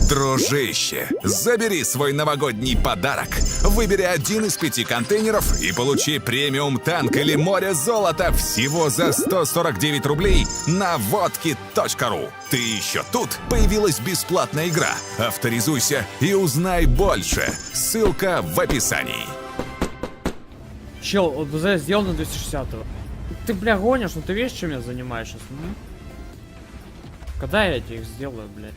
Дружище, забери свой новогодний подарок. Выбери один из 5 контейнеров и получи премиум танк или море золота всего за 149 рублей на водки.ру. Ты еще тут? Появилась бесплатная игра. Авторизуйся и узнай больше. Ссылка в описании. Чел, вот БЗ сделал на 260-го. Ты, бля, гонишь, ну ты видишь, чем я занимаюсь сейчас? Когда я этих сделаю, блядь?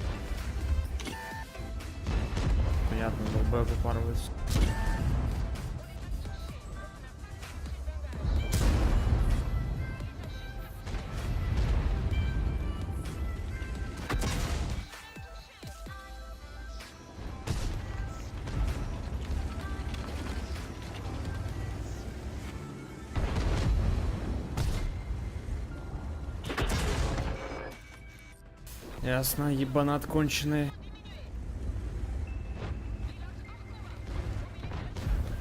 Понятно, долбоеб упарывается. Ясно, ебанат конченый.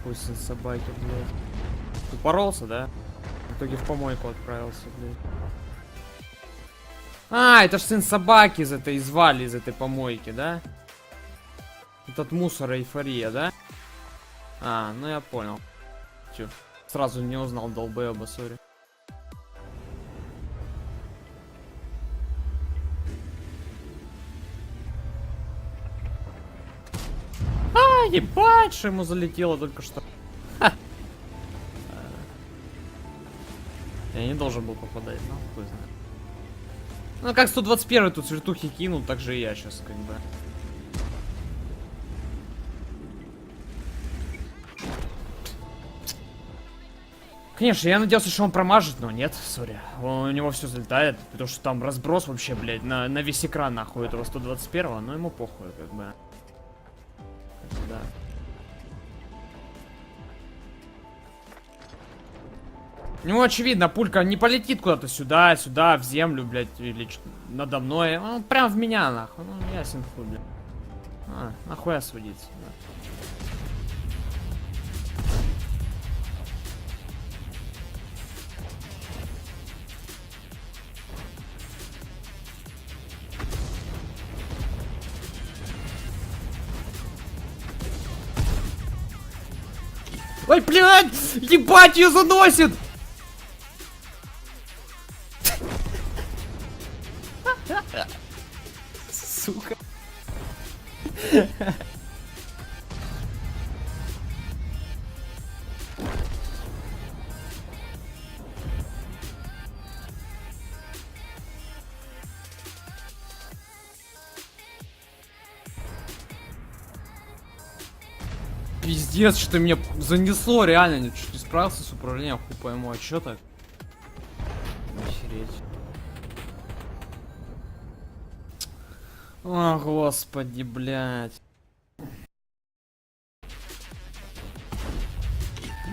Пусть сын собаки, блядь. Упоролся, да? В итоге в помойку отправился, блядь. А, это ж сын собаки из этой звали, из этой помойки, да? Этот мусор, эйфория, да? А, ну я понял. Чё, сразу не узнал долбоеба, сори. Ебать, что ему залетело только что. Ха. Я не должен был попадать, ну хуй знает. Ну как 121 тут вертухи кинул, так же и я сейчас как бы. Конечно, я надеялся, что он промажет, но нет, сори. У него все залетает, потому что там разброс вообще, блядь, на весь экран нахуй этого 121-го, но ему похуй, как бы. Да. Ну, очевидно, пулька не полетит куда-то сюда, в землю, блядь, или надо мной. Он прям в меня, нахуй. Ну, ясен хуй, блядь. А, нахуй осудиться, да. Ой, блядь! Ебать, ее заносит! Сука. Пиздец, что меня занесло, реально, чуть не справился с управлением, хуй пойму, а чё так? Охереть. О, господи, блядь.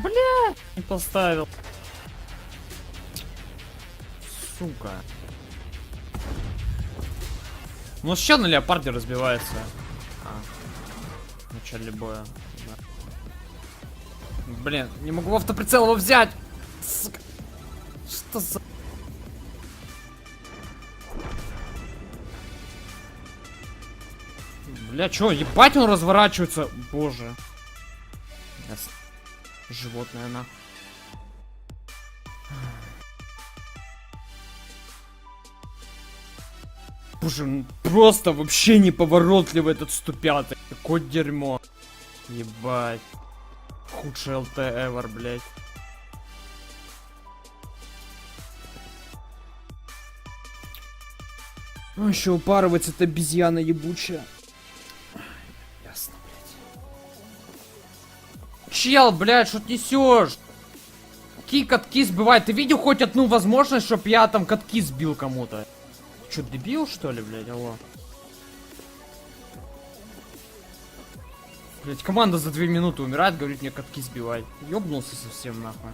Блядь, не поставил. Сука. Ну, еще на леопарде разбивается. В начале боя. Блин, не могу в автоприцел его взять. Сука. Что за... Бля, чё, ебать он разворачивается. Боже. Животное, нахуй. Боже, просто вообще неповоротливый этот 105-й. Какое дерьмо. Ебать. Худший ЛТ ever, блядь. Ну еще упарывается эта обезьяна ебучая. Ясно, блядь. Чел, блядь, что несешь? Какие катки сбивают? Ты видел хоть одну возможность, чтоб я там катки сбил кому-то? Чё, дебил, что ли, блядь, алло? Блять, команда за 2 минуты умирает, говорит мне катки сбивай. Ёбнулся совсем нахуй.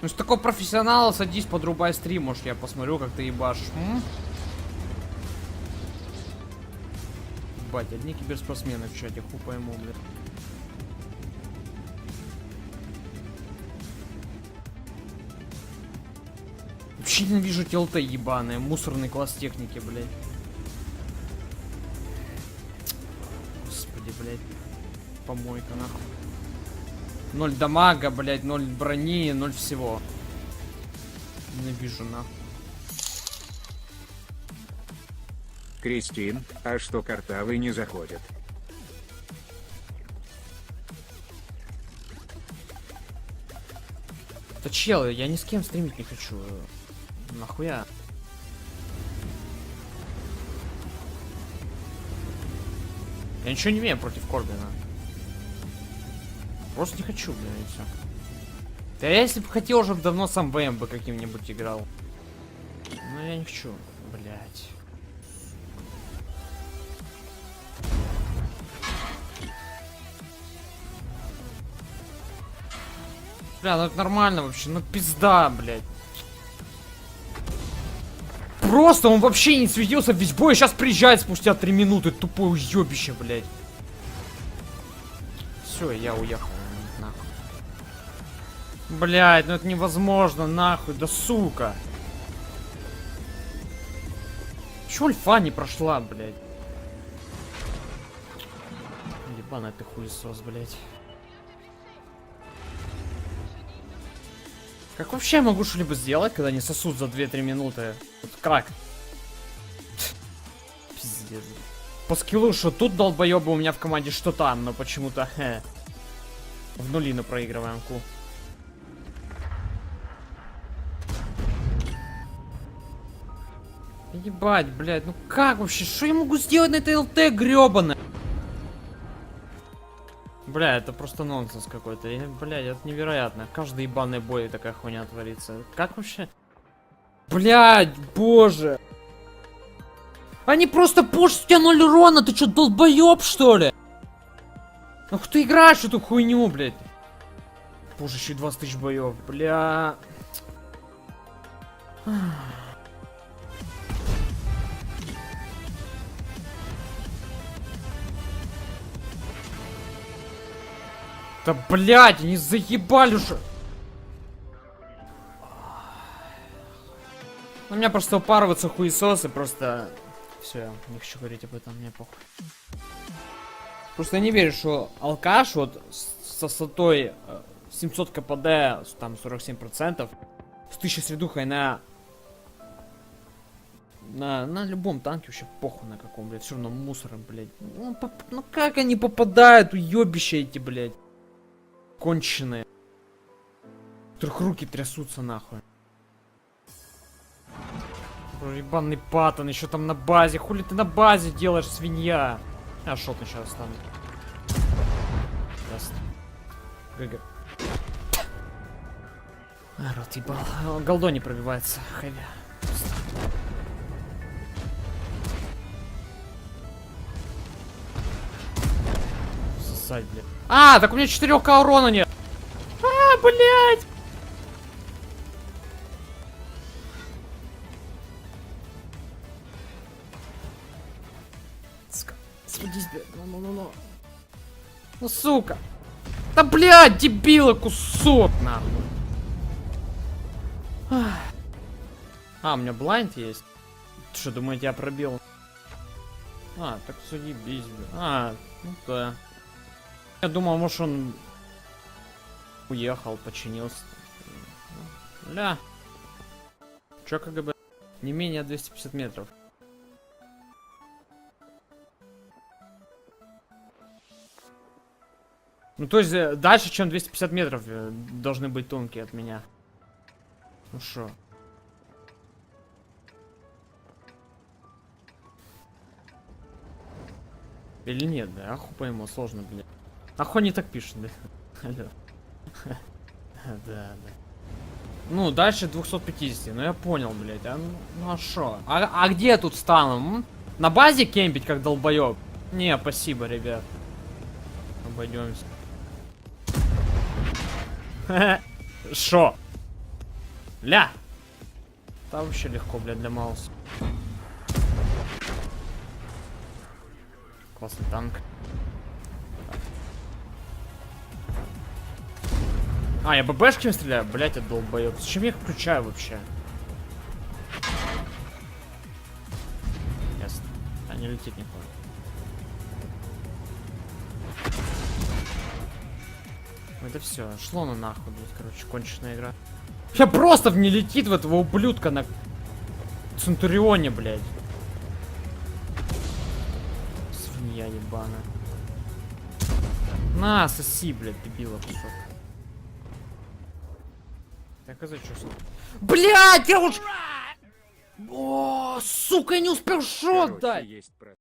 Ну с такого профессионала садись, подрубай стрим, может я посмотрю, как ты ебашишь. Бать, одни киберспортсмены в чате, хуй пойму, блядь. вообще ненавижу ТЛТ ебаные, мусорный класс техники, блядь. Господи, блядь. Помойка, нахуй. 0 дамага, блядь, 0 брони, 0 всего. Ненавижу, нахуй. Кристин, а что картавый не заходит? Да чел, я ни с кем стримить не хочу. Нахуя? Я ничего не имею против Корбина. Просто не хочу, блин, и все. Да я если бы хотел, уже давно сам ВМ бы каким-нибудь играл. Но я не хочу, блять. Бля, ну это нормально вообще, ну пизда, блядь. Просто он вообще не светился весь бой, сейчас приезжает спустя 3 минуты, тупое уебище, блядь. Все, я уехал, нахуй. Блядь, ну это невозможно, нахуй, да сука. Чё альфа не прошла, блядь? Ебаный ты хуесос, блядь. Как вообще я могу что-либо сделать, когда они сосут за 2-3 минуты? Вот как? Пиздец. По скиллу, что тут долбоёбы у меня в команде, что там, но почему-то в нулину проигрываем, ку. Ебать, блядь, ну как вообще? Что я могу сделать на этой ЛТ грёбаной? Бля, это просто нонсенс какой-то. Бля, это невероятно. Каждый ебаный бой такая хуйня творится. Как вообще? Блядь, боже. Они просто пушат, у тебя 0 урона. Ты чё, долбоёб, что ли? Ну ты играешь в эту хуйню, блядь? Боже, еще и 20 тысяч боев. Бля. Да блядь, они заебали уже. У меня просто упарываются хуесосы, просто... Все, не хочу говорить об этом, мне похуй. Просто я не верю, что алкаш вот со сотой 700 КПД, там 47%, с 1000 средухой на любом танке вообще похуй на каком, блядь, все равно мусором, блядь. Ну как они попадают, уебища эти, блядь. Конченые. У которых руки трясутся нахуй. Ебаный паттон, еще там на базе. Хули ты на базе делаешь, свинья? А шотный сейчас стану. Ясно. ГГ. А, рот ебал. Голдо не пробивается. Хэви. Сосать, блядь. А, так у меня 4К урона нет. А, блядь. Сводись, блядь. Ну. Ну, сука. Да, блядь, дебила, кусок, нахуй. А, у меня блайнд есть. Ты что, думаете, я пробил? А, так заебись, блядь. А, ну да. Я думал, может он уехал, починился. Ля. Чё КГБ? Не менее 250 метров. Ну то есть дальше, чем 250 метров должны быть тонкие от меня. Ну шо? Или нет, да? Аху пойму, сложно, блядь. Аху не так пишет, да? Алло. Да. Ну, дальше 250, ну я понял, блядь. Ну а шо? А где я тут стану? На базе кемпить, как долбоёб? Не, спасибо, ребят. Обойдемся. Шо? Ля! Там вообще легко, блядь, для мауса. Классный танк. А, я ББшками стреляю? Блять, я долбоёб. Зачем я их включаю вообще? Не летит никуда. Это все, шло на нахуй, блядь, короче, конченая игра. Я просто не летит в этого ублюдка на Центурионе, блядь. Свинья ебаная. На, соси, блядь, дебила, кусок. Так, а за что? Блядь, я уж... О, сука, я не успел шот Короче, дать! есть